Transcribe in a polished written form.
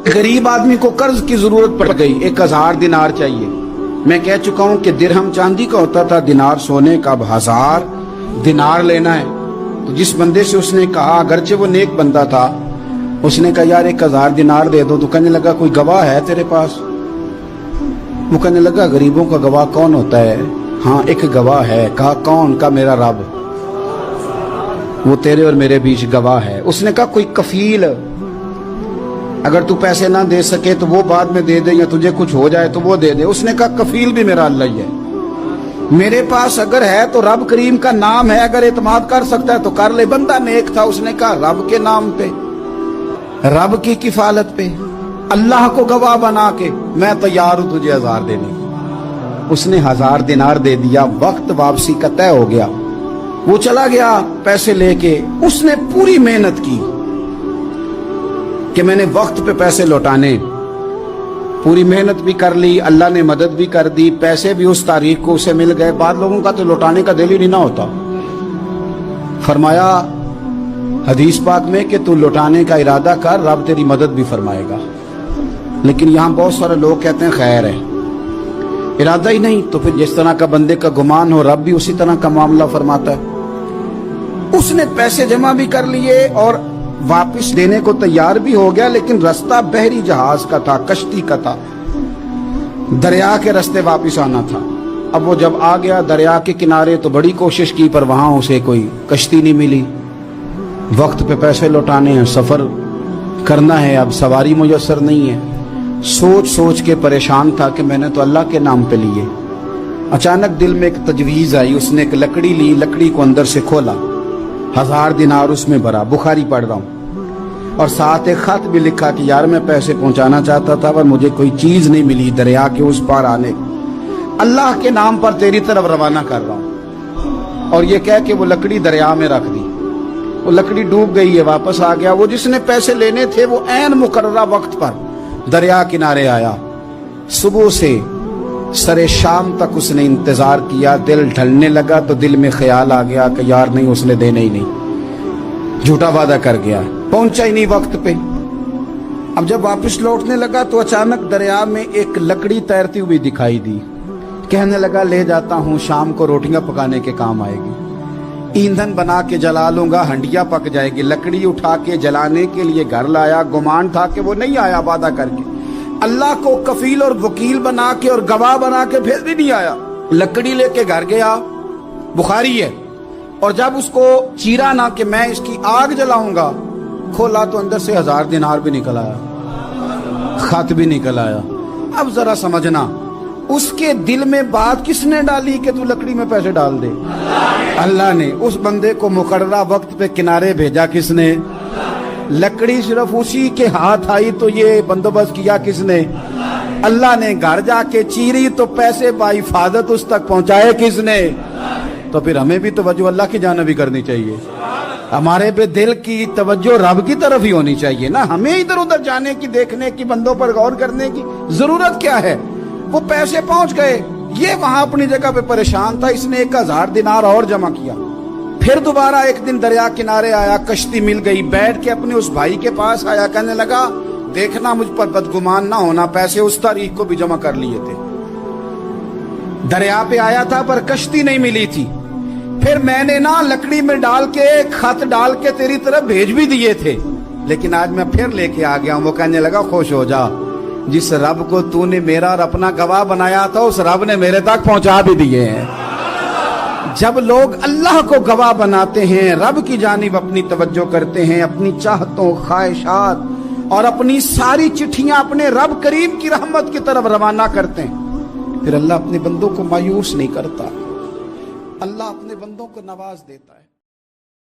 गरीब आदमी को कर्ज की जरूरत पड़ गई, 1000 दिनार चाहिए। मैं कह चुका हूं कि दिरहम चांदी का होता था, दिनार सोने का। अब 1000 दिनार लेना है। तो जिस बंदे से उसने कहा, अगरचे वो नेक बंदा था, उसने कहा यार 1000 दिनार दे दो। तो कहने लगा कोई गवाह है तेरे पास? वो कहने लगा गरीबों का गवाह कौन होता है? हाँ एक गवाह है। कहा कौन? का मेरा रब, वो तेरे और मेरे बीच गवाह है। उसने कहा कोई कफील, अगर तू पैसे ना दे सके तो वो बाद में दे दे, या तुझे कुछ हो जाए तो वो दे दे। उसने कहा कफील भी मेरा अल्लाह ही है। मेरे पास अगर है तो रब करीम का नाम है, अगर एतमाद कर सकता है तो कर ले। बंदा नेक था, उसने कहा रब के नाम पे, रब की किफालत पे, अल्लाह को गवाह बना के मैं तैयार हूं तुझे 1000 देने। उसने 1000 दिनार दे दिया। वक्त वापसी का तय हो गया। वो चला गया पैसे लेके। उसने पूरी मेहनत की कि मैंने वक्त पे पैसे लौटाने, पूरी मेहनत भी कर ली, अल्लाह ने मदद भी कर दी, पैसे भी उस तारीख को उसे मिल गए। बाद लोगों का तो लौटाने का दिल ही नहीं ना होता। फरमाया हदीस पाक में कि तू लौटाने का इरादा कर, रब तेरी मदद भी फरमाएगा। लेकिन यहां बहुत सारे लोग कहते हैं खैर है, इरादा ही नहीं। तो फिर जिस तरह का बंदे का गुमान हो, रब भी उसी तरह का मामला फरमाता है। उसने पैसे जमा भी कर लिए और वापस देने को तैयार भी हो गया, लेकिन रास्ता बहरी जहाज का था, कश्ती का था, दरिया के रास्ते वापस आना था। अब वो जब आ गया दरिया के किनारे तो बड़ी कोशिश की, पर वहां उसे कोई कश्ती नहीं मिली। वक्त पे पैसे लौटाने हैं, सफर करना है, अब सवारी मुयस्सर नहीं है। सोच सोच के परेशान था कि मैंने तो अल्लाह के नाम पे लिए। अचानक दिल में एक तजवीज आई। उसने एक लकड़ी ली, लकड़ी को अंदर से खोला, 1000 दिनार उसमें भरा। बुखारी पढ़ रहा हूं, और साथ एक खत भी लिखा कि यार मैं पैसे पहुंचाना चाहता था पर मुझे कोई चीज नहीं मिली दरिया के उस पार आने, अल्लाह के नाम पर तेरी तरफ रवाना कर रहा हूं। और ये कह के वो लकड़ी दरिया में रख दी। वो लकड़ी डूब गई है, वापस आ गया। वो जिसने पैसे लेने थे वो ऐन मुकर्ररा वक्त पर दरिया किनारे आया। सुबह से सरे शाम तक उसने इंतजार किया। दिल ढलने लगा तो दिल में ख्याल आ गया कि यार नहीं, उसने देने ही नहीं, झूठा वादा कर गया, पहुंचा ही नहीं वक्त पे। अब जब वापस लौटने लगा तो अचानक दरिया में एक लकड़ी तैरती हुई दिखाई दी। कहने लगा ले जाता हूं, शाम को रोटियां पकाने के काम आएगी, ईंधन बना के जला लूंगा, हंडिया पक जाएगी। लकड़ी उठा के जलाने के लिए घर लाया। गुमान था कि वो नहीं आया वादा करके। अल्लाह को कफील और वकील बना के और गवाह बना के फिर भी नहीं आया। लकड़ी लेके घर गया, बुखारी है। और जब उसको चीरा ना कि मैं इसकी आग जलाऊंगा, खोला तो अंदर से 1000 दिनार भी निकल आया, खत भी निकल आया। अब जरा समझना, उसके दिल में बात किसने डाली कि तू लकड़ी में पैसे डाल दे? अल्लाह ने। उस बंदे को मुकर्ररा वक्त पे किनारे भेजा किसने? लकड़ी सिर्फ उसी के हाथ आई तो ये बंदोबस्त किया किसने? अल्लाह ने। घर जाके चीरी तो पैसे बाहिफाजत उस तक पहुंचाए किसने? तो फिर हमें भी तवज्जो अल्लाह की जानिब भी करनी चाहिए। हमारे पे दिल की तवज्जो रब की तरफ ही होनी चाहिए ना। हमें इधर उधर जाने की, देखने की, बंदों पर गौर करने की जरूरत क्या है? वो पैसे पहुंच गए, ये वहां अपनी जगह पे परेशान था। इसने 1000 दिनार और जमा किया। फिर दोबारा एक दिन दरिया किनारे आया, कश्ती मिल गई, बैठ के अपने उस भाई के पास आया। कहने लगा देखना मुझ पर बदगुमान ना होना, पैसे उस तारीख को भी जमा कर लिए थे। दरिया पे आया था पर कश्ती नहीं मिली थी। फिर मैंने ना लकड़ी में डाल के, खत डाल के तेरी तरफ भेज भी दिए थे, लेकिन आज मैं फिर लेके आ गया हूं। वो कहने लगा खुश हो जा, जिस रब को तूने मेरा और अपना गवाह बनाया था उस रब ने मेरे तक पहुंचा भी दिए हैं। जब लोग अल्लाह को गवाह बनाते हैं, रब की जानिब अपनी तवज्जो करते हैं, अपनी चाहतों, ख्वाहिशात और अपनी सारी चिट्ठियां अपने रब करीम की रहमत की तरफ रवाना करते हैं, फिर अल्लाह अपने बंदों को मायूस नहीं करता। अल्लाह अपने बंदों को नवाज देता है।